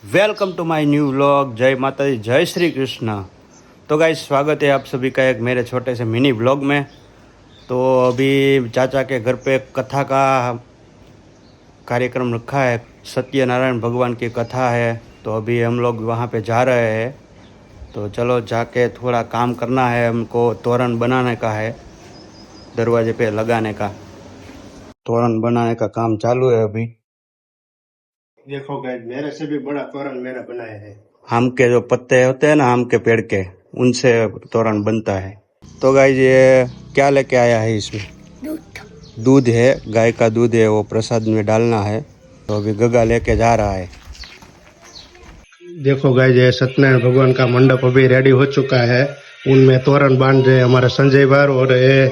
Welcome to my new vlog. जय माता दी, जय श्री कृष्ण। तो गाइस, स्वागत है आप सभी का एक मेरे छोटे से मिनी व्लॉग में। तो अभी चाचा के घर पे कथा का कार्यक्रम रखा है, सत्यनारायण भगवान की कथा है। तो अभी हम लोग वहाँ पे जा रहे हैं। तो चलो जाके थोड़ा काम करना है हमको। तोरण बनाने का है, दरवाजे पे लगाने का। तोरण बनाने का काम चालू है अभी। देखो गाइस, मेरे से भी बड़ा तोरण मैंने बनाया है। आम के जो पत्ते होते हैं ना, आम के पेड़ के, उनसे तोरण बनता है। तो गाइस, ये क्या लेके आया है? इसमें दूध है, गाय का दूध है, वो प्रसाद में डालना है। तो अभी गगा लेके जा रहा है। देखो गाइस, ये सत्यनारायण भगवान का मंडप अभी रेडी हो चुका है। उनमें तोरण बांध रहे हमारे संजय भाई। और ये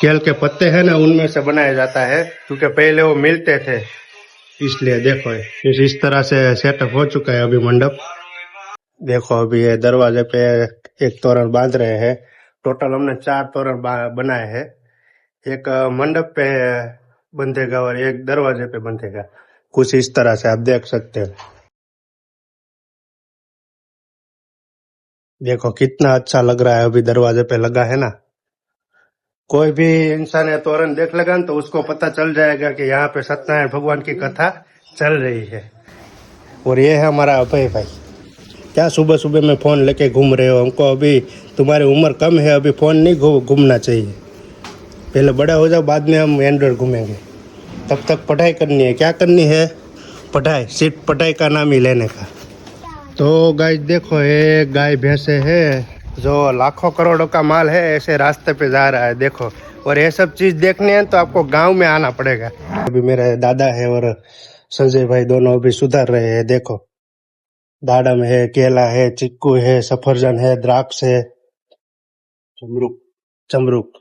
केल के पत्ते हैं ना, उनमें से बनाया जाता है, क्योंकि पहले वो मिलते थे, इसलिए देखो इस तरह से सेटअप हो चुका है अभी मंडप। देखो अभी ये दरवाजे पे एक तोरण बांध रहे हैं। टोटल हमने 4 तोरण बनाए हैं। एक मंडप पे बंधेगा और एक दरवाजे पे बंधेगा। कुछ इस तरह से आप देख सकते हो। देखो कितना अच्छा लग रहा है, अभी दरवाजे पे लगा है ना। कोई भी इंसान या तोरण देख लेगा ना, तो उसको पता चल जाएगा कि यहाँ पे सत्यनारायण भगवान की कथा चल रही है। और ये है हमारा अभय भाई। क्या सुबह सुबह में फोन लेके घूम रहे हो? हमको अभी, तुम्हारी उम्र कम है, अभी फोन नहीं घूमना चाहिए। पहले बड़ा हो जाओ, बाद में हम एंड्रॉइड घूमेंगे। तब तक पढ़ाई करनी है। क्या करनी है? पढ़ाई, सिर्फ पढ़ाई का नाम ही लेने का। तो गाइस देखो, ये गाय भैंसे है जो लाखों करोड़ों का माल है, ऐसे रास्ते पे जा रहा है। देखो, और ये सब चीज देखनी है तो आपको गांव में आना पड़ेगा। अभी मेरे दादा है और संजय भाई दोनों अभी सुधर रहे हैं। देखो, दाडम है, केला है, चिक्कू है, सफरजन है, द्राक्ष है, चमरुक चमरुक।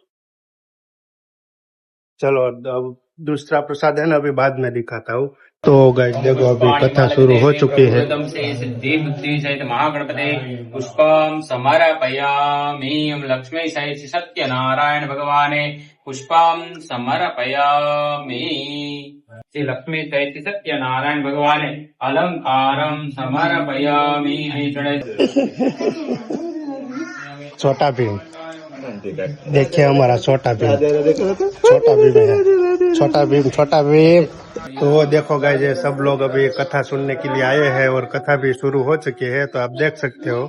चलो अब दूसरा प्रसाद है ना, अभी बाद में दिखाता हूँ। तो गाइस देखो, अभी कथा शुरू हो चुकी है। से सिद्धि बुद्धि सहित महागणपते पुष्पम समर्पयामि। लक्ष्मी सहित सत्यनारायण भगवाने पुष्पम समर्पयामि। श्री लक्ष्मी सहित सत्यनारायण भगवाने अलंकारम समर्पयामि। छोटा भीम, देखिए हमारा छोटा भीम। छोटा भीम है, छोटा भीम, छोटा भीम। तो देखो गाइस, ये सब लोग अभी कथा सुनने के लिए आए हैं और कथा भी शुरू हो चुकी है, तो आप देख सकते हो।